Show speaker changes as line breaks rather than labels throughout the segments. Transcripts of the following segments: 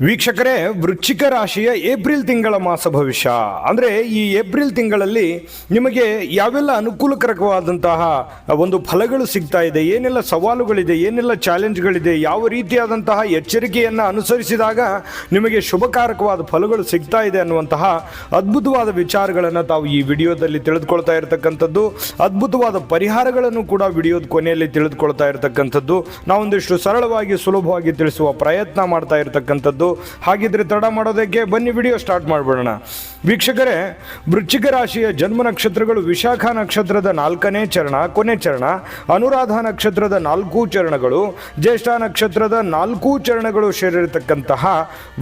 ವೀಕ್ಷಕರೇ, ವೃಶ್ಚಿಕ ರಾಶಿಯ ಏಪ್ರಿಲ್ ತಿಂಗಳ ಮಾಸ ಭವಿಷ್ಯ ಅಂದರೆ ಈ ಏಪ್ರಿಲ್ ತಿಂಗಳಲ್ಲಿ ನಿಮಗೆ ಯಾವೆಲ್ಲ ಅನುಕೂಲಕರವಾದಂತಹ ಒಂದು ಫಲಗಳು ಸಿಗ್ತಾ ಇದೆ, ಏನೆಲ್ಲ ಸವಾಲುಗಳಿದೆ, ಏನೆಲ್ಲ ಚಾಲೆಂಜ್ಗಳಿದೆ, ಯಾವ ರೀತಿಯಾದಂತಹ ಎಚ್ಚರಿಕೆಯನ್ನು ಅನುಸರಿಸಿದಾಗ ನಿಮಗೆ ಶುಭಕಾರಕವಾದ ಫಲಗಳು ಸಿಗ್ತಾ ಇದೆ ಅನ್ನುವಂತಹ ಅದ್ಭುತವಾದ ವಿಚಾರಗಳನ್ನು ತಾವು ಈ ವಿಡಿಯೋದಲ್ಲಿ ತಿಳಿದುಕೊಳ್ತಾ ಇರತಕ್ಕಂಥದ್ದು, ಅದ್ಭುತವಾದ ಪರಿಹಾರಗಳನ್ನು ಕೂಡ ವಿಡಿಯೋದ ಕೊನೆಯಲ್ಲಿ ತಿಳಿದುಕೊಳ್ತಾ ಇರತಕ್ಕಂಥದ್ದು, ನಾವೊಂದಿಷ್ಟು ಸರಳವಾಗಿ ಸುಲಭವಾಗಿ ತಿಳಿಸುವ ಪ್ರಯತ್ನ ಮಾಡ್ತಾ ಇರತಕ್ಕಂಥದ್ದು. ಹಾಗಿದ್ರೆ ತಡ ಮಾಡೋದಕ್ಕೆ ಬನ್ನಿ ವಿಡಿಯೋ ಸ್ಟಾರ್ಟ್ ಮಾಡಿಬಿಡೋಣ. ವೀಕ್ಷಕರೇ, ವೃಶ್ಚಿಕ ರಾಶಿಯ ಜನ್ಮ ನಕ್ಷತ್ರಗಳು ವಿಶಾಖ ನಕ್ಷತ್ರದ 4ನೇ ಚರಣ ಕೊನೆ ಚರಣ, ಅನುರಾಧ ನಕ್ಷತ್ರದ 4 ಚರಣಗಳು, ಜ್ಯೇಷ್ಠ ನಕ್ಷತ್ರದ 4 ಚರಣಗಳು ಸೇರಿರತಕ್ಕಂತಹ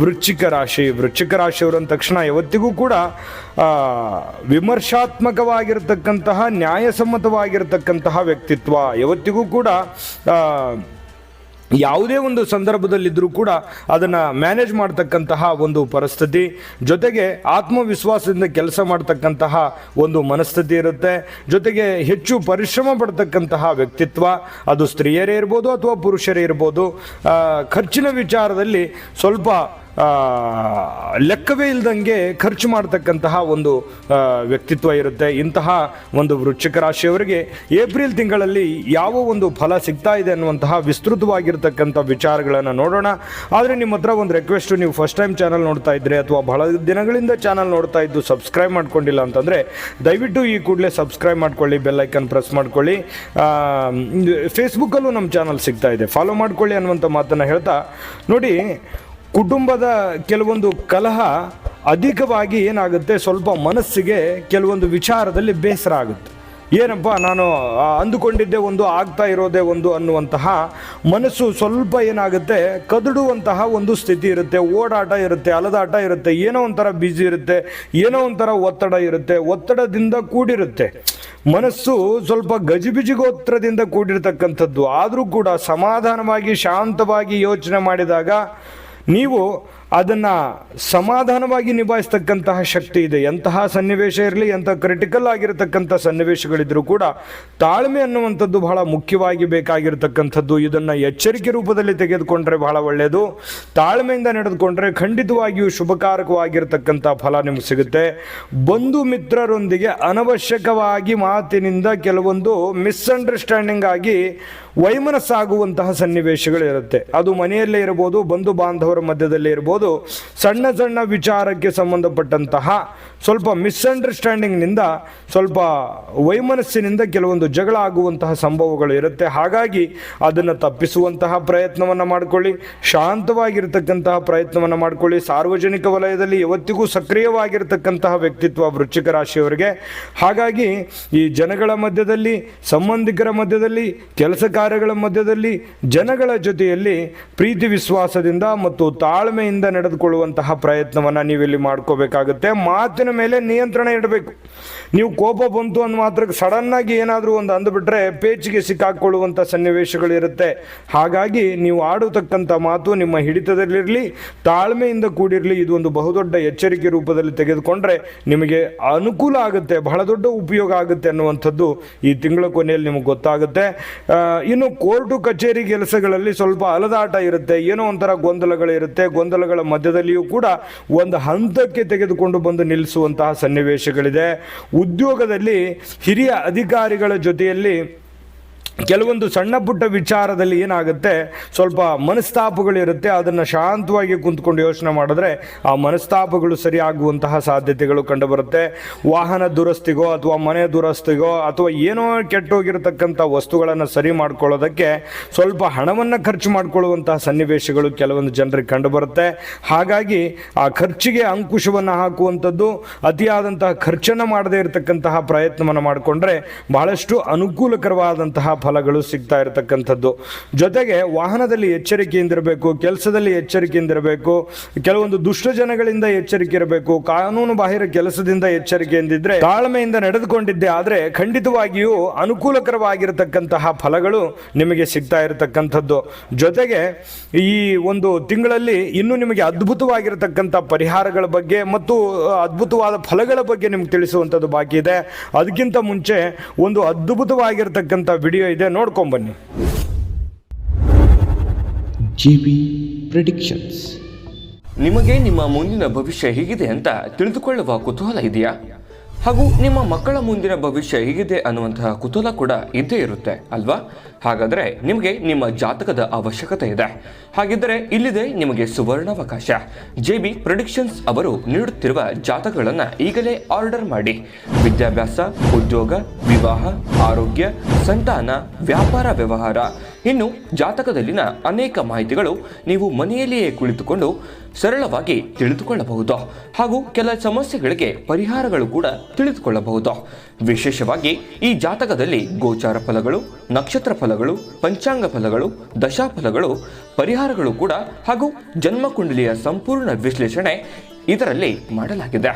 ವೃಶ್ಚಿಕ ರಾಶಿ. ವೃಶ್ಚಿಕ ರಾಶಿಯವರು ಅಂದ ತಕ್ಷಣ ಯಾವತ್ತಿಗೂ ಕೂಡ ವಿಮರ್ಶಾತ್ಮಕವಾಗಿರತಕ್ಕಂತಹ, ನ್ಯಾಯಸಮ್ಮತವಾಗಿರತಕ್ಕಂತಹ ವ್ಯಕ್ತಿತ್ವ, ಯಾವತ್ತಿಗೂ ಕೂಡ ಯಾವುದೇ ಒಂದು ಸಂದರ್ಭದಲ್ಲಿದ್ದರೂ ಕೂಡ ಅದನ್ನು ಮ್ಯಾನೇಜ್ ಮಾಡ್ತಕ್ಕಂತಹ ಒಂದು ಪರಿಸ್ಥಿತಿ, ಜೊತೆಗೆ ಆತ್ಮವಿಶ್ವಾಸದಿಂದ ಕೆಲಸ ಮಾಡ್ತಕ್ಕಂತಹ ಒಂದು ಮನಸ್ಥಿತಿ ಇರುತ್ತೆ. ಜೊತೆಗೆ ಹೆಚ್ಚು ಪರಿಶ್ರಮ ಪಡ್ತಕ್ಕಂತಹ ವ್ಯಕ್ತಿತ್ವ, ಅದು ಸ್ತ್ರೀಯರೇ ಇರ್ಬೋದು ಅಥವಾ ಪುರುಷರೇ ಇರ್ಬೋದು. ಖರ್ಚಿನ ವಿಚಾರದಲ್ಲಿ ಸ್ವಲ್ಪ ಲೆಕ್ಕವೇ ಇಲ್ದಂಗೆ ಖರ್ಚು ಮಾಡ್ತಕ್ಕಂತಹ ಒಂದು ವ್ಯಕ್ತಿತ್ವ ಇರುತ್ತೆ. ಇಂತಹ ಒಂದು ವೃಶ್ಚಿಕ ರಾಶಿಯವರಿಗೆ ಏಪ್ರಿಲ್ ತಿಂಗಳಲ್ಲಿ ಯಾವ ಒಂದು ಫಲ ಸಿಗ್ತಾ ಇದೆ ಅನ್ನುವಂತಹ ವಿಸ್ತೃತವಾಗಿರ್ತಕ್ಕಂಥ ವಿಚಾರಗಳನ್ನು ನೋಡೋಣ. ಆದರೆ ನಿಮ್ಮ ಹತ್ರ ಒಂದು ರಿಕ್ವೆಸ್ಟು, ನೀವು ಫಸ್ಟ್ ಟೈಮ್ ಚಾನಲ್ ನೋಡ್ತಾ ಇದ್ದರೆ ಅಥವಾ ಬಹಳ ದಿನಗಳಿಂದ ಚಾನಲ್ ನೋಡ್ತಾ ಇದ್ದು ಸಬ್ಸ್ಕ್ರೈಬ್ ಮಾಡ್ಕೊಂಡಿಲ್ಲ ಅಂತಂದರೆ ದಯವಿಟ್ಟು ಈ ಕೂಡಲೇ ಸಬ್ಸ್ಕ್ರೈಬ್ ಮಾಡ್ಕೊಳ್ಳಿ, ಬೆಲ್ ಐಕನ್ ಪ್ರೆಸ್ ಮಾಡ್ಕೊಳ್ಳಿ. ಫೇಸ್ಬುಕ್ಕಲ್ಲೂ ನಮ್ಮ ಚಾನಲ್ ಸಿಗ್ತಾ ಇದೆ, ಫಾಲೋ ಮಾಡ್ಕೊಳ್ಳಿ ಅನ್ನುವಂಥ ಮಾತನ್ನು ಹೇಳ್ತಾ, ನೋಡಿ, ಕುಟುಂಬದ ಕೆಲವೊಂದು ಕಲಹ ಅಧಿಕವಾಗಿ ಏನಾಗುತ್ತೆ, ಸ್ವಲ್ಪ ಮನಸ್ಸಿಗೆ ಕೆಲವೊಂದು ವಿಚಾರದಲ್ಲಿ ಬೇಸರ ಆಗುತ್ತೆ. ಏನಪ್ಪ, ನಾನು ಅಂದುಕೊಂಡಿದ್ದೆ ಒಂದು, ಆಗ್ತಾ ಇರೋದೇ ಒಂದು ಅನ್ನುವಂತಹ ಮನಸ್ಸು ಸ್ವಲ್ಪ ಏನಾಗುತ್ತೆ, ಕದಡುವಂತಹ ಒಂದು ಸ್ಥಿತಿ ಇರುತ್ತೆ, ಓಡಾಟ ಇರುತ್ತೆ, ಅಲದಾಟ ಇರುತ್ತೆ, ಏನೋ ಒಂಥರ ಬ್ಯುಸಿ ಇರುತ್ತೆ, ಏನೋ ಒಂಥರ ಒತ್ತಡ ಇರುತ್ತೆ, ಒತ್ತಡದಿಂದ ಕೂಡಿರುತ್ತೆ ಮನಸ್ಸು, ಸ್ವಲ್ಪ ಗಜಿಬಿಜಿಗೋತ್ರದಿಂದ ಕೂಡಿರ್ತಕ್ಕಂಥದ್ದು. ಆದರೂ ಕೂಡ ಸಮಾಧಾನವಾಗಿ ಶಾಂತವಾಗಿ ಯೋಚನೆ ಮಾಡಿದಾಗ ನೀವು ಅದನ್ನು ಸಮಾಧಾನವಾಗಿ ನಿಭಾಯಿಸ್ತಕ್ಕಂತಹ ಶಕ್ತಿ ಇದೆ. ಎಂತಹ ಸನ್ನಿವೇಶ ಇರಲಿ, ಎಂಥ ಕ್ರಿಟಿಕಲ್ ಆಗಿರತಕ್ಕಂಥ ಸನ್ನಿವೇಶಗಳಿದ್ರೂ ಕೂಡ ತಾಳ್ಮೆ ಅನ್ನುವಂಥದ್ದು ಬಹಳ ಮುಖ್ಯವಾಗಿ ಬೇಕಾಗಿರ್ತಕ್ಕಂಥದ್ದು. ಇದನ್ನು ಎಚ್ಚರಿಕೆ ರೂಪದಲ್ಲಿ ತೆಗೆದುಕೊಂಡ್ರೆ ಬಹಳ ಒಳ್ಳೆಯದು. ತಾಳ್ಮೆಯಿಂದ ನಡೆದುಕೊಂಡ್ರೆ ಖಂಡಿತವಾಗಿಯೂ ಶುಭಕಾರಕವಾಗಿರ್ತಕ್ಕಂಥ ಫಲ ನಿಮಗೆ ಸಿಗುತ್ತೆ. ಬಂಧು ಮಿತ್ರರೊಂದಿಗೆ ಅನವಶ್ಯಕವಾಗಿ ಮಾತಿನಿಂದ ಕೆಲವೊಂದು ಮಿಸ್ಅಂಡರ್ಸ್ಟ್ಯಾಂಡಿಂಗ್ ಆಗಿ ವೈಮನಸ್ಸಾಗುವಂತಹ ಸನ್ನಿವೇಶಗಳಿರುತ್ತೆ. ಅದು ಮನೆಯಲ್ಲೇ ಇರ್ಬೋದು, ಬಂಧು ಬಾಂಧವರ ಮಧ್ಯದಲ್ಲೇ ಇರ್ಬೋದು. ಸಣ್ಣ ಸಣ್ಣ ವಿಚಾರಕ್ಕೆ ಸಂಬಂಧಪಟ್ಟಂತಹ ಸ್ವಲ್ಪ ಮಿಸ್ಅಂಡರ್ಸ್ಟ್ಯಾಂಡಿಂಗ್ನಿಂದ, ಸ್ವಲ್ಪ ವೈಮನಸ್ಸಿನಿಂದ ಕೆಲವೊಂದು ಜಗಳ ಆಗುವಂತಹ ಸಂಭವಗಳು ಇರುತ್ತೆ. ಹಾಗಾಗಿ ಅದನ್ನು ತಪ್ಪಿಸುವಂತಹ ಪ್ರಯತ್ನವನ್ನು ಮಾಡಿಕೊಳ್ಳಿ, ಶಾಂತವಾಗಿರ್ತಕ್ಕಂತಹ ಪ್ರಯತ್ನವನ್ನು ಮಾಡಿಕೊಳ್ಳಿ. ಸಾರ್ವಜನಿಕ ವಲಯದಲ್ಲಿ ಯಾವತ್ತಿಗೂ ಸಕ್ರಿಯವಾಗಿರ್ತಕ್ಕಂತಹ ವ್ಯಕ್ತಿತ್ವ ವೃಶ್ಚಿಕ ರಾಶಿಯವರಿಗೆ. ಹಾಗಾಗಿ ಈ ಜನಗಳ ಮಧ್ಯದಲ್ಲಿ, ಸಂಬಂಧಿಕರ ಮಧ್ಯದಲ್ಲಿ, ಕೆಲಸ ಕಾರ್ಯಗಳ ಮಧ್ಯದಲ್ಲಿ, ಜನಗಳ ಜೊತೆಯಲ್ಲಿ ಪ್ರೀತಿ ವಿಶ್ವಾಸದಿಂದ ಮತ್ತು ತಾಳ್ಮೆಯಿಂದ ನಡೆದುಕೊಳ್ಳುವಂತಹ ಪ್ರಯತ್ನವನ್ನು ನೀವಿಲ್ಲಿ ಮಾಡ್ಕೋಬೇಕಾಗುತ್ತೆ. ಮಾತಿನ ಮೇಲೆ ನಿಯಂತ್ರಣ ಇಡಬೇಕು. ನೀವು ಕೋಪ ಬಂತು ಅಂದ ಮಾತ್ರಕ್ಕೆ ಸಡನ್ನಾಗಿ ಏನಾದರೂ ಒಂದು ಅಂದುಬಿಟ್ರೆ ಪೇಚಿಗೆ ಸಿಕ್ಕಾಕೊಳ್ಳುವಂಥ ಸನ್ನಿವೇಶಗಳಿರುತ್ತೆ. ಹಾಗಾಗಿ ನೀವು ಆಡತಕ್ಕಂಥ ಮಾತು ನಿಮ್ಮ ಹಿಡಿತದಲ್ಲಿರಲಿ, ತಾಳ್ಮೆಯಿಂದ ಕೂಡಿರಲಿ. ಇದು ಒಂದು ಬಹುದೊಡ್ಡ ಎಚ್ಚರಿಕೆ ರೂಪದಲ್ಲಿ ತೆಗೆದುಕೊಂಡ್ರೆ ನಿಮಗೆ ಅನುಕೂಲ ಆಗುತ್ತೆ, ಬಹಳ ದೊಡ್ಡ ಉಪಯೋಗ ಆಗುತ್ತೆ ಅನ್ನುವಂಥದ್ದು ಈ ತಿಂಗಳ ಕೊನೆಯಲ್ಲಿ ನಿಮಗೆ ಗೊತ್ತಾಗುತ್ತೆ. ಇನ್ನು ಕೋರ್ಟು ಕಚೇರಿ ಕೆಲಸಗಳಲ್ಲಿ ಸ್ವಲ್ಪ ಅಲದಾಟ ಇರುತ್ತೆ, ಏನೋ ಒಂಥರ ಗೊಂದಲಗಳಿರುತ್ತೆ. ಗೊಂದಲಗಳ ಮಧ್ಯದಲ್ಲಿಯೂ ಕೂಡ ಒಂದು ಹಂತಕ್ಕೆ ತೆಗೆದುಕೊಂಡು ಬಂದು ನಿಲ್ಲಿಸುವಂತಹ ಸನ್ನಿವೇಶಗಳಿದೆ. ಉದ್ಯೋಗದಲ್ಲಿ ಹಿರಿಯ ಅಧಿಕಾರಿಗಳ ಜೊತೆಯಲ್ಲಿ ಕೆಲವೊಂದು ಸಣ್ಣ ಪುಟ್ಟ ವಿಚಾರದಲ್ಲಿ ಏನಾಗುತ್ತೆ, ಸ್ವಲ್ಪ ಮನಸ್ತಾಪಗಳಿರುತ್ತೆ. ಅದನ್ನು ಶಾಂತವಾಗಿ ಕುಂತ್ಕೊಂಡು ಯೋಚನೆ ಮಾಡಿದ್ರೆ ಆ ಮನಸ್ತಾಪಗಳು ಸರಿಯಾಗುವಂತಹ ಸಾಧ್ಯತೆಗಳು ಕಂಡುಬರುತ್ತೆ. ವಾಹನ ದುರಸ್ತಿಗೋ ಅಥವಾ ಮನೆ ದುರಸ್ತಿಗೋ ಅಥವಾ ಏನೋ ಕೆಟ್ಟೋಗಿರತಕ್ಕಂಥ ವಸ್ತುಗಳನ್ನು ಸರಿ ಮಾಡ್ಕೊಳ್ಳೋದಕ್ಕೆ ಸ್ವಲ್ಪ ಹಣವನ್ನು ಖರ್ಚು ಮಾಡಿಕೊಳ್ಳುವಂತಹ ಸನ್ನಿವೇಶಗಳು ಕೆಲವೊಂದು ಜನರಿಗೆ ಕಂಡುಬರುತ್ತೆ. ಹಾಗಾಗಿ ಆ ಖರ್ಚಿಗೆ ಅಂಕುಶವನ್ನು ಹಾಕುವಂಥದ್ದು, ಅತಿಯಾದಂತಹ ಖರ್ಚನ್ನು ಮಾಡದೇ ಇರತಕ್ಕಂತಹ ಪ್ರಯತ್ನವನ್ನು ಮಾಡಿಕೊಂಡ್ರೆ ಬಹಳಷ್ಟು ಅನುಕೂಲಕರವಾದಂತಹ ಫಲಗಳು ಸಿಗ್ತಾ ಇರತಕ್ಕಂಥದ್ದು. ಜೊತೆಗೆ ವಾಹನದಲ್ಲಿ ಎಚ್ಚರಿಕೆಯಿಂದಿರಬೇಕು, ಕೆಲಸದಲ್ಲಿ ಎಚ್ಚರಿಕೆಯಿಂದಿರಬೇಕು, ಕೆಲವೊಂದು ದುಷ್ಟ ಜನಗಳಿಂದ ಎಚ್ಚರಿಕೆ ಇರಬೇಕು, ಕಾನೂನು ಬಾಹಿರ ಕೆಲಸದಿಂದ ಎಚ್ಚರಿಕೆಯಿಂದಿದ್ರೆ, ತಾಳ್ಮೆಯಿಂದ ನಡೆದುಕೊಂಡಿದ್ದೆ ಆದರೆ ಖಂಡಿತವಾಗಿಯೂ ಅನುಕೂಲಕರವಾಗಿರತಕ್ಕಂತಹ ಫಲಗಳು ನಿಮಗೆ ಸಿಗ್ತಾ ಇರತಕ್ಕಂಥದ್ದು. ಜೊತೆಗೆ ಈ ಒಂದು ತಿಂಗಳಲ್ಲಿ ಇನ್ನೂ ನಿಮಗೆ ಅದ್ಭುತವಾಗಿರತಕ್ಕಂಥ ಪರಿಹಾರಗಳ ಬಗ್ಗೆ ಮತ್ತು ಅದ್ಭುತವಾದ ಫಲಗಳ ಬಗ್ಗೆ ನಿಮ್ಗೆ ತಿಳಿಸುವಂಥದ್ದು ಬಾಕಿ ಇದೆ. ಅದಕ್ಕಿಂತ ಮುಂಚೆ ಒಂದು ಅದ್ಭುತವಾಗಿರತಕ್ಕಂಥ ವಿಡಿಯೋ ಇದೆ, ನೋಡ್ಕೊಂಬನ್ನಿ.
GB Predictions. ನಿಮಗೆ ನಿಮ್ಮ ಮುಂದಿನ ಭವಿಷ್ಯ ಹೇಗಿದೆ ಅಂತ ತಿಳಿದುಕೊಳ್ಳುವ ಕುತೂಹಲ ಇದೆಯಾ? ಹಾಗೂ ನಿಮ್ಮ ಮಕ್ಕಳ ಮುಂದಿನ ಭವಿಷ್ಯ ಹೇಗಿದೆ ಅನ್ನುವಂತಹ ಕುತೂಹಲ ಕೂಡ ಇದ್ದೇ ಇರುತ್ತೆ ಅಲ್ವಾ? ಹಾಗಾದರೆ ನಿಮಗೆ ನಿಮ್ಮ ಜಾತಕದ ಅವಶ್ಯಕತೆ ಇದೆ. ಹಾಗಿದ್ದರೆ ಇಲ್ಲಿದೆ ನಿಮಗೆ ಸುವರ್ಣಾವಕಾಶ. JB ಪ್ರೆಡಿಕ್ಷನ್ಸ್ ಅವರು ನೀಡುತ್ತಿರುವ ಜಾತಕಗಳನ್ನು ಈಗಲೇ ಆರ್ಡರ್ ಮಾಡಿ. ವಿದ್ಯಾಭ್ಯಾಸ, ಉದ್ಯೋಗ, ವಿವಾಹ, ಆರೋಗ್ಯ, ಸಂತಾನ, ವ್ಯಾಪಾರ ವ್ಯವಹಾರ, ಇನ್ನು ಜಾತಕದಲ್ಲಿನ ಅನೇಕ ಮಾಹಿತಿಗಳು ನೀವು ಮನೆಯಲ್ಲಿಯೇ ಕುಳಿತುಕೊಂಡು ಸರಳವಾಗಿ ತಿಳಿದುಕೊಳ್ಳಬಹುದು. ಹಾಗೂ ಕೆಲ ಸಮಸ್ಯೆಗಳಿಗೆ ಪರಿಹಾರಗಳು ಕೂಡ ತಿಳಿದುಕೊಳ್ಳಬಹುದು. ವಿಶೇಷವಾಗಿ ಈ ಜಾತಕದಲ್ಲಿ ಗೋಚಾರ ಫಲಗಳು, ನಕ್ಷತ್ರ ಫಲಗಳು, ಪಂಚಾಂಗ ಫಲಗಳು, ದಶಾಫಲಗಳು, ಪರಿಹಾರಗಳು ಕೂಡ ಹಾಗೂ ಜನ್ಮಕುಂಡಲಿಯ ಸಂಪೂರ್ಣ ವಿಶ್ಲೇಷಣೆ ಇದರಲ್ಲಿ ಮಾಡಲಾಗಿದೆ.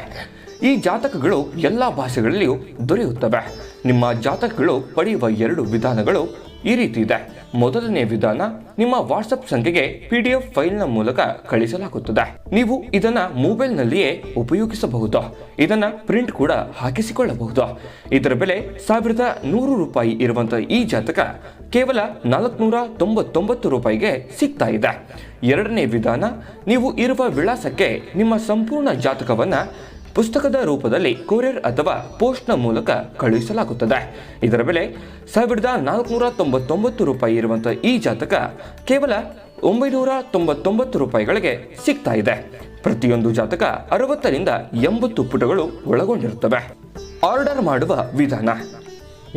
ಈ ಜಾತಕಗಳು ಎಲ್ಲ ಭಾಷೆಗಳಲ್ಲಿಯೂ ದೊರೆಯುತ್ತವೆ. ನಿಮ್ಮ ಜಾತಕಗಳು ಪಡೆಯುವ 2 ವಿಧಾನಗಳು ಈ ರೀತಿ ಇದೆ. ಮೊದಲನೇ ವಿಧಾನ, ನಿಮ್ಮ ವಾಟ್ಸಪ್ ಸಂಖ್ಯೆಗೆ PDF ಫೈಲ್ನ ಮೂಲಕ ಕಳಿಸಲಾಗುತ್ತದೆ. ನೀವು ಇದನ್ನ ಮೊಬೈಲ್ನಲ್ಲಿಯೇ ಉಪಯೋಗಿಸಬಹುದು. ಇದನ್ನ ಪ್ರಿಂಟ್ ಕೂಡ ಹಾಕಿಸಿಕೊಳ್ಳಬಹುದು. ಇದರ ಬೆಲೆ 1100 ರೂಪಾಯಿ ಇರುವಂತಹ ಈ ಜಾತಕ ಕೇವಲ 499 ರೂಪಾಯಿಗೆ ಸಿಗ್ತಾ ಇದೆ. ಎರಡನೇ ವಿಧಾನ, ನೀವು ಇರುವ ವಿಳಾಸಕ್ಕೆ ನಿಮ್ಮ ಸಂಪೂರ್ಣ ಜಾತಕವನ್ನ ಪುಸ್ತಕದ ರೂಪದಲ್ಲಿ ಕೊರಿಯರ್ ಅಥವಾ ಪೋಸ್ಟ್ನ ಮೂಲಕ ಕಳುಹಿಸಲಾಗುತ್ತದೆ. ಇದರ ಬೆಲೆ 1499 ರೂಪಾಯಿ ಇರುವಂತಹ ಈ ಜಾತಕ ಕೇವಲ 999 ರೂಪಾಯಿಗಳಿಗೆ ಸಿಗ್ತಾ ಇದೆ. ಪ್ರತಿಯೊಂದು ಜಾತಕ 60ರಿಂದ 80 ಪುಟಗಳು ಒಳಗೊಂಡಿರುತ್ತವೆ. ಆರ್ಡರ್ ಮಾಡುವ ವಿಧಾನ: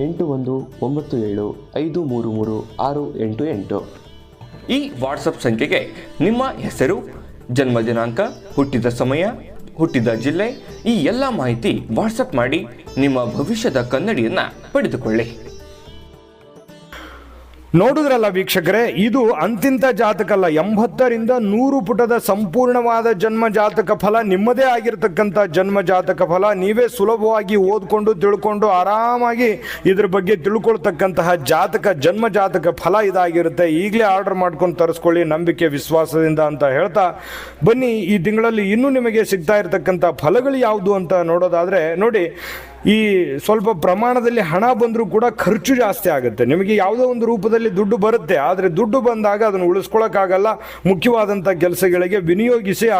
8197533688.
ಈ ವಾಟ್ಸಪ್ ಸಂಖ್ಯೆಗೆ ನಿಮ್ಮ ಹೆಸರು, ಜನ್ಮ ದಿನಾಂಕ, ಹುಟ್ಟಿದ ಸಮಯ, ಹುಟ್ಟಿದ ಜಿಲ್ಲೆ, ಈ ಎಲ್ಲ ಮಾಹಿತಿ ವಾಟ್ಸಪ್ ಮಾಡಿ ನಿಮ್ಮ ಭವಿಷ್ಯದ ಕನ್ನಡಿಯನ್ನ ಪಡೆದುಕೊಳ್ಳಿ.
ನೋಡುದ್ರಲ್ಲ ವೀಕ್ಷಕರೇ, ಇದು ಅಂತಿಂತ ಜಾತಕ ಅಲ್ಲ. 80ರಿಂದ 100 ಪುಟದ ಸಂಪೂರ್ಣವಾದ ಜನ್ಮ ಜಾತಕ ಫಲ, ನಿಮ್ಮದೇ ಆಗಿರ್ತಕ್ಕಂಥ ಜನ್ಮ ಜಾತಕ ಫಲ. ನೀವೇ ಸುಲಭವಾಗಿ ಓದ್ಕೊಂಡು ತಿಳ್ಕೊಂಡು ಆರಾಮಾಗಿ ಇದ್ರ ಬಗ್ಗೆ ತಿಳ್ಕೊಳ್ತಕ್ಕಂತಹ ಜನ್ಮ ಜಾತಕ ಫಲ ಇದಾಗಿರುತ್ತೆ. ಈಗಲೇ ಆರ್ಡರ್ ಮಾಡ್ಕೊಂಡು ತರಿಸ್ಕೊಳ್ಳಿ ನಂಬಿಕೆ ವಿಶ್ವಾಸದಿಂದ ಅಂತ ಹೇಳ್ತಾ ಬನ್ನಿ. ಈ ತಿಂಗಳಲ್ಲಿ ಇನ್ನೂ ನಿಮಗೆ ಸಿಗ್ತಾ ಇರತಕ್ಕಂಥ ಫಲಗಳು ಯಾವುದು ಅಂತ ನೋಡೋದಾದರೆ ನೋಡಿ, ಈ ಸ್ವಲ್ಪ ಪ್ರಮಾಣದಲ್ಲಿ ಹಣ ಬಂದರೂ ಕೂಡ ಖರ್ಚು ಜಾಸ್ತಿ ಆಗುತ್ತೆ. ನಿಮಗೆ ಯಾವುದೋ ಒಂದು ರೂಪದಲ್ಲಿ ದುಡ್ಡು ಬರುತ್ತೆ, ಆದರೆ ದುಡ್ಡು ಬಂದಾಗ ಅದನ್ನು ಉಳಿಸ್ಕೊಳ್ಳೋಕ್ಕಾಗಲ್ಲ. ಮುಖ್ಯವಾದಂಥ ಕೆಲಸಗಳಿಗೆ ವಿನಿಯೋಗಿಸಿ ಆ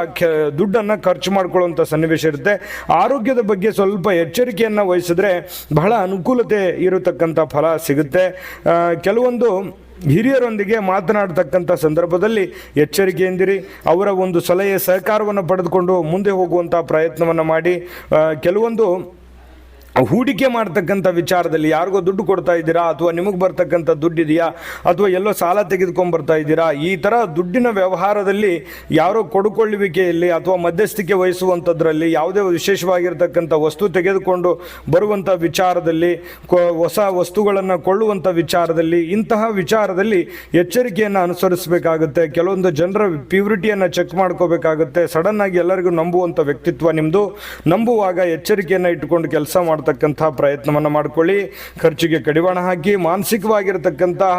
ದುಡ್ಡನ್ನು ಖರ್ಚು ಮಾಡ್ಕೊಳ್ಳುವಂಥ ಸನ್ನಿವೇಶ ಇರುತ್ತೆ. ಆರೋಗ್ಯದ ಬಗ್ಗೆ ಸ್ವಲ್ಪ ಎಚ್ಚರಿಕೆಯನ್ನು ವಹಿಸಿದ್ರೆ ಬಹಳ ಅನುಕೂಲತೆ ಇರತಕ್ಕಂಥ ಫಲ ಸಿಗುತ್ತೆ. ಕೆಲವೊಂದು ಹಿರಿಯರೊಂದಿಗೆ ಮಾತನಾಡ್ತಕ್ಕಂಥ ಸಂದರ್ಭದಲ್ಲಿ ಎಚ್ಚರಿಕೆಯಿಂದಿರಿ. ಅವರ ಒಂದು ಸಲಹೆ ಸಹಕಾರವನ್ನು ಪಡೆದುಕೊಂಡು ಮುಂದೆ ಹೋಗುವಂಥ ಪ್ರಯತ್ನವನ್ನು ಮಾಡಿ. ಕೆಲವೊಂದು ಹೂಡಿಕೆ ಮಾಡ್ತಕ್ಕಂಥ ವಿಚಾರದಲ್ಲಿ ಯಾರಿಗೋ ದುಡ್ಡು ಕೊಡ್ತಾ ಇದ್ದೀರಾ, ಅಥವಾ ನಿಮಗೆ ಬರ್ತಕ್ಕಂಥ ದುಡ್ಡಿದೆಯಾ, ಅಥವಾ ಎಲ್ಲೋ ಸಾಲ ತೆಗೆದುಕೊಂಡು ಬರ್ತಾ ಇದ್ದೀರಾ, ಈ ಥರ ದುಡ್ಡಿನ ವ್ಯವಹಾರದಲ್ಲಿ ಯಾರೋ ಕೊಡುಕೊಳ್ಳುವಿಕೆಯಲ್ಲಿ ಅಥವಾ ಮಧ್ಯಸ್ಥಿಕೆ ವಹಿಸುವಂಥದ್ರಲ್ಲಿ ಯಾವುದೇ ವಿಶೇಷವಾಗಿರ್ತಕ್ಕಂಥ ವಸ್ತು ತೆಗೆದುಕೊಂಡು ಬರುವಂಥ ವಿಚಾರದಲ್ಲಿ, ಹೊಸ ವಸ್ತುಗಳನ್ನು ಕೊಳ್ಳುವಂಥ ವಿಚಾರದಲ್ಲಿ, ಇಂತಹ ವಿಚಾರದಲ್ಲಿ ಎಚ್ಚರಿಕೆಯನ್ನು ಅನುಸರಿಸಬೇಕಾಗುತ್ತೆ. ಕೆಲವೊಂದು ಜನರ ಪ್ಯೂರಿಟಿಯನ್ನು ಚೆಕ್ ಮಾಡ್ಕೋಬೇಕಾಗುತ್ತೆ. ಸಡನ್ನಾಗಿ ಎಲ್ಲರಿಗೂ ನಂಬುವಂಥ ವ್ಯಕ್ತಿತ್ವ ನಿಮ್ಮದು. ನಂಬುವಾಗ ಎಚ್ಚರಿಕೆಯನ್ನು ಇಟ್ಟುಕೊಂಡು ಕೆಲಸ ಮಾಡ್ತಕ್ಕಂಥ ಪ್ರಯತ್ನವನ್ನು ಮಾಡ್ಕೊಳ್ಳಿ. ಖರ್ಚಿಗೆ ಕಡಿವಾಣ ಹಾಕಿ. ಮಾನಸಿಕವಾಗಿರತಕ್ಕಂತಹ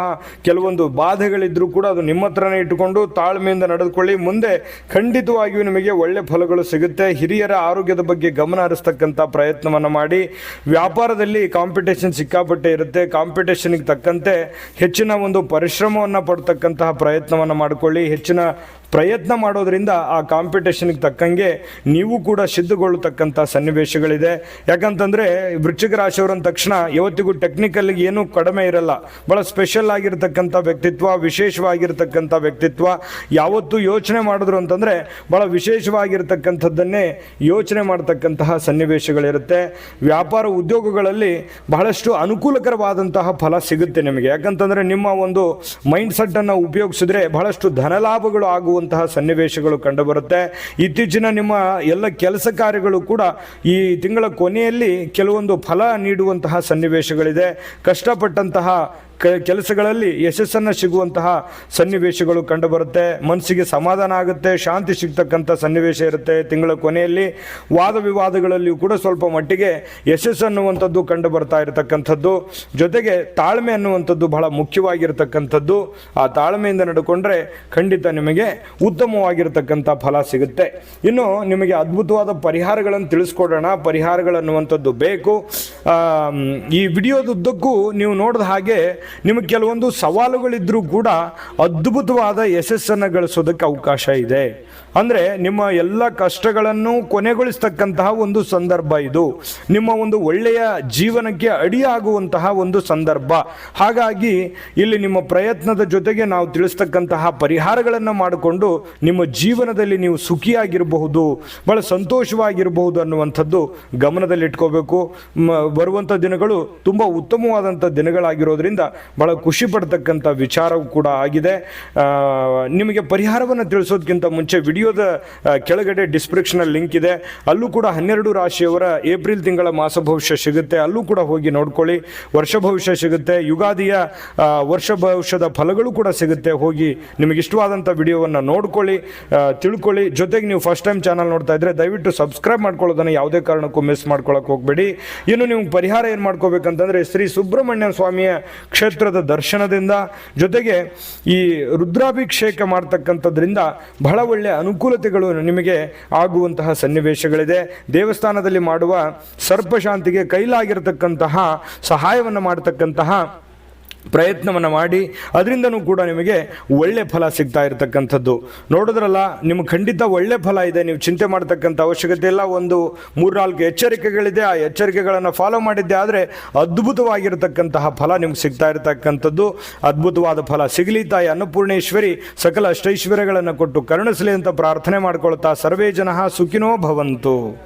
ಕೆಲವೊಂದು ಬಾಧೆಗಳಿದ್ರೂ ಕೂಡ ಅದು ನಿಮ್ಮ ಹತ್ರನೇ ಇಟ್ಟುಕೊಂಡು ತಾಳ್ಮೆಯಿಂದ ನಡೆದುಕೊಳ್ಳಿ. ಮುಂದೆ ಖಂಡಿತವಾಗಿಯೂ ನಿಮಗೆ ಒಳ್ಳೆ ಫಲಗಳು ಸಿಗುತ್ತೆ. ಹಿರಿಯರ ಆರೋಗ್ಯದ ಬಗ್ಗೆ ಗಮನ ಹರಿಸ್ತಕ್ಕಂಥ ಪ್ರಯತ್ನವನ್ನು ಮಾಡಿ. ವ್ಯಾಪಾರದಲ್ಲಿ ಕಾಂಪಿಟೇಷನ್ ಸಿಕ್ಕಾಪಟ್ಟೆ ಇರುತ್ತೆ. ಕಾಂಪಿಟೇಷನ್ಗೆ ತಕ್ಕಂತೆ ಹೆಚ್ಚಿನ ಒಂದು ಪರಿಶ್ರಮವನ್ನು ಪಡ್ತಕ್ಕಂತಹ ಪ್ರಯತ್ನವನ್ನು ಮಾಡಿಕೊಳ್ಳಿ. ಹೆಚ್ಚಿನ ಪ್ರಯತ್ನ ಮಾಡೋದ್ರಿಂದ ಆ ಕಾಂಪಿಟೇಷನ್ಗೆ ತಕ್ಕಂಗೆ ನೀವು ಕೂಡ ಸಿದ್ಧಗೊಳ್ಳತಕ್ಕಂಥ ಸನ್ನಿವೇಶಗಳಿದೆ. ಯಾಕಂತಂದರೆ ವೃಶ್ಚಿಕ ರಾಶಿಯವರ ತಕ್ಷಣ ಇವತ್ತಿಗೂ ಟೆಕ್ನಿಕಲ್ಗೆ ಏನೂ ಕಡಿಮೆ ಇರಲ್ಲ. ಭಾಳ ಸ್ಪೆಷಲ್ ಆಗಿರ್ತಕ್ಕಂಥ ವ್ಯಕ್ತಿತ್ವ, ವಿಶೇಷವಾಗಿರ್ತಕ್ಕಂಥ ವ್ಯಕ್ತಿತ್ವ. ಯಾವತ್ತೂ ಯೋಚನೆ ಮಾಡಿದ್ರು ಅಂತಂದರೆ ಭಾಳ ವಿಶೇಷವಾಗಿರ್ತಕ್ಕಂಥದ್ದನ್ನೇ ಯೋಚನೆ ಮಾಡ್ತಕ್ಕಂತಹ ಸನ್ನಿವೇಶಗಳಿರುತ್ತೆ. ವ್ಯಾಪಾರ ಉದ್ಯೋಗಗಳಲ್ಲಿ ಬಹಳಷ್ಟು ಅನುಕೂಲಕರವಾದಂತಹ ಫಲ ಸಿಗುತ್ತೆ ನಿಮಗೆ. ಯಾಕಂತಂದರೆ ನಿಮ್ಮ ಒಂದು ಮೈಂಡ್ ಸೆಟ್ಟನ್ನು ಉಪಯೋಗಿಸಿದ್ರೆ ಬಹಳಷ್ಟು ಧನಲಾಭಗಳು ಆಗುವಂತಹ ಸನ್ನಿವೇಶಗಳು ಕಂಡುಬರುತ್ತೆ. ಇತ್ತೀಚಿನ ನಿಮ್ಮ ಎಲ್ಲ ಕೆಲಸ ಕಾರ್ಯಗಳು ಕೂಡ ಈ ತಿಂಗಳ ಕೊನೆಯಲ್ಲಿ ಕೆಲವೊಂದು ಫಲ ನೀಡುವಂತಹ ಸನ್ನಿವೇಶಗಳಿದೆ. ಕಷ್ಟಪಟ್ಟಂತಹ ಕೆಲಸಗಳಲ್ಲಿ ಯಶಸ್ಸನ್ನು ಸಿಗುವಂತಹ ಸನ್ನಿವೇಶಗಳು ಕಂಡುಬರುತ್ತೆ. ಮನಸ್ಸಿಗೆ ಸಮಾಧಾನ ಆಗುತ್ತೆ, ಶಾಂತಿ ಸಿಗ್ತಕ್ಕಂಥ ಸನ್ನಿವೇಶ ಇರುತ್ತೆ. ತಿಂಗಳ ಕೊನೆಯಲ್ಲಿ ವಾದ ವಿವಾದಗಳಲ್ಲಿಯೂ ಕೂಡ ಸ್ವಲ್ಪ ಮಟ್ಟಿಗೆ ಯಶಸ್ಸು ಅನ್ನುವಂಥದ್ದು ಕಂಡು ಬರ್ತಾ ಇರತಕ್ಕಂಥದ್ದು. ಜೊತೆಗೆ ತಾಳ್ಮೆ ಅನ್ನುವಂಥದ್ದು ಬಹಳ ಮುಖ್ಯವಾಗಿರ್ತಕ್ಕಂಥದ್ದು. ಆ ತಾಳ್ಮೆಯಿಂದ ನಡ್ಕೊಂಡ್ರೆ ಖಂಡಿತ ನಿಮಗೆ ಉತ್ತಮವಾಗಿರ್ತಕ್ಕಂಥ ಫಲ ಸಿಗುತ್ತೆ. ಇನ್ನು ನಿಮಗೆ ಅದ್ಭುತವಾದ ಪರಿಹಾರಗಳನ್ನು ತಿಳಿಸ್ಕೊಡೋಣ. ಪರಿಹಾರಗಳನ್ನುವಂಥದ್ದು ಬೇಕು. ಈ ವಿಡಿಯೋದುದ್ದಕ್ಕೂ ನೀವು ನೋಡಿದ ಹಾಗೆ ನಿಮಗೆ ಕೆಲವೊಂದು ಸವಾಲುಗಳಿದ್ರೂ ಕೂಡ ಅದ್ಭುತವಾದ ಯಶಸ್ಸನ್ನು ಗಳಿಸೋದಕ್ಕೆ ಅವಕಾಶ ಇದೆ. ಅಂದರೆ ನಿಮ್ಮ ಎಲ್ಲ ಕಷ್ಟಗಳನ್ನು ಕೊನೆಗೊಳಿಸ್ತಕ್ಕಂತಹ ಒಂದು ಸಂದರ್ಭ ಇದು. ನಿಮ್ಮ ಒಂದು ಒಳ್ಳೆಯ ಜೀವನಕ್ಕೆ ಅಡಿಯಾಗುವಂತಹ ಒಂದು ಸಂದರ್ಭ. ಹಾಗಾಗಿ ಇಲ್ಲಿ ನಿಮ್ಮ ಪ್ರಯತ್ನದ ಜೊತೆಗೆ ನಾವು ತಿಳಿಸ್ತಕ್ಕಂತಹ ಪರಿಹಾರಗಳನ್ನು ಮಾಡಿಕೊಂಡು ನಿಮ್ಮ ಜೀವನದಲ್ಲಿ ನೀವು ಸುಖಿಯಾಗಿರಬಹುದು, ಬಹಳ ಸಂತೋಷವಾಗಿರಬಹುದು ಅನ್ನುವಂಥದ್ದು ಗಮನದಲ್ಲಿಟ್ಕೋಬೇಕು. ಬರುವಂಥ ದಿನಗಳು ತುಂಬ ಉತ್ತಮವಾದಂಥ ದಿನಗಳಾಗಿರೋದ್ರಿಂದ ಬಹಳ ಖುಷಿ ಪಡ್ತಕ್ಕಂಥ ವಿಚಾರವೂ ಕೂಡ ಆಗಿದೆ. ನಿಮಗೆ ಪರಿಹಾರವನ್ನು ತಿಳಿಸೋದಕ್ಕಿಂತ ಮುಂಚೆ ವಿಡಿಯೋದ ಕೆಳಗಡೆ ಡಿಸ್ಕ್ರಿಪ್ಷನಲ್ಲಿ ಲಿಂಕ್ ಇದೆ. ಅಲ್ಲೂ ಕೂಡ 12 ರಾಶಿಯವರ ಏಪ್ರಿಲ್ ತಿಂಗಳ ಮಾಸ ಭವಿಷ್ಯ ಸಿಗುತ್ತೆ. ಅಲ್ಲೂ ಕೂಡ ಹೋಗಿ ನೋಡ್ಕೊಳ್ಳಿ. ವರ್ಷ ಭವಿಷ್ಯ ಸಿಗುತ್ತೆ, ಯುಗಾದಿಯ ವರ್ಷ ಭವಿಷ್ಯದ ಫಲಗಳು ಕೂಡ ಸಿಗುತ್ತೆ. ಹೋಗಿ ನಿಮಗೆ ಇಷ್ಟವಾದಂಥ ವಿಡಿಯೋವನ್ನು ನೋಡ್ಕೊಳ್ಳಿ, ತಿಳ್ಕೊಳ್ಳಿ. ಜೊತೆಗೆ ನೀವು ಫಸ್ಟ್ ಟೈಮ್ ಚಾನಲ್ ನೋಡ್ತಾ ಇದ್ರೆ ದಯವಿಟ್ಟು ಸಬ್ಸ್ಕ್ರೈಬ್ ಮಾಡ್ಕೊಳ್ಳೋದನ್ನು ಯಾವುದೇ ಕಾರಣಕ್ಕೂ ಮಿಸ್ ಮಾಡ್ಕೊಳ್ಳೋಕೆ ಹೋಗಬೇಡಿ. ಇನ್ನು ನೀವು ಪರಿಹಾರ ಏನು ಮಾಡ್ಕೋಬೇಕಂತಂದರೆ ಶ್ರೀ ಸುಬ್ರಹ್ಮಣ್ಯ ಸ್ವಾಮಿಯ ಕ್ಷೇತ್ರದ ದರ್ಶನದಿಂದ, ಜೊತೆಗೆ ಈ ರುದ್ರಾಭಿಷೇಕ ಮಾಡ್ತಕ್ಕಂಥದ್ರಿಂದ ಬಹಳ ಒಳ್ಳೆಯ ಅನುಕೂಲತೆಗಳು ನಿಮಗೆ ಆಗುವಂತಹ ಸನ್ನಿವೇಶಗಳಿದೆ. ದೇವಸ್ಥಾನದಲ್ಲಿ ಮಾಡುವ ಸರ್ಪಶಾಂತಿಗೆ ಕೈಲಾಗಿರತಕ್ಕಂತಹ ಸಹಾಯವನ್ನು ಮಾಡತಕ್ಕಂತಹ ಪ್ರಯತ್ನವನ್ನು ಮಾಡಿ ಅದರಿಂದನೂ ಕೂಡ ನಿಮಗೆ ಒಳ್ಳೆ ಫಲ ಸಿಗ್ತಾ ಇರತಕ್ಕಂಥದ್ದು ನೋಡಿದ್ರಲ್ಲ. ನಿಮಗೆ ಖಂಡಿತ ಒಳ್ಳೆ ಫಲ ಇದೆ, ನೀವು ಚಿಂತೆ ಮಾಡ್ತಕ್ಕಂಥ ಅವಶ್ಯಕತೆ ಇಲ್ಲ. ಒಂದು 3-4 ಎಚ್ಚರಿಕೆಗಳಿದೆ, ಆ ಎಚ್ಚರಿಕೆಗಳನ್ನು ಫಾಲೋ ಮಾಡಿದ್ದೆ ಆದರೆ ಅದ್ಭುತವಾಗಿರತಕ್ಕಂತಹ ಫಲ ನಿಮ್ಗೆ ಸಿಗ್ತಾ ಇರತಕ್ಕಂಥದ್ದು. ಅದ್ಭುತವಾದ ಫಲ ಸಿಗಲಿ. ತಾಯಿ ಅನ್ನಪೂರ್ಣೇಶ್ವರಿ ಸಕಲ ಅಷ್ಟೈಶ್ವರ್ಯಗಳನ್ನು ಕೊಟ್ಟು ಕರುಣಿಸಲಿ ಅಂತ ಪ್ರಾರ್ಥನೆ ಮಾಡ್ಕೊಳ್ತಾ ಸರ್ವೇ ಜನಃ ಸುಖಿನೋ ಭವಂತು.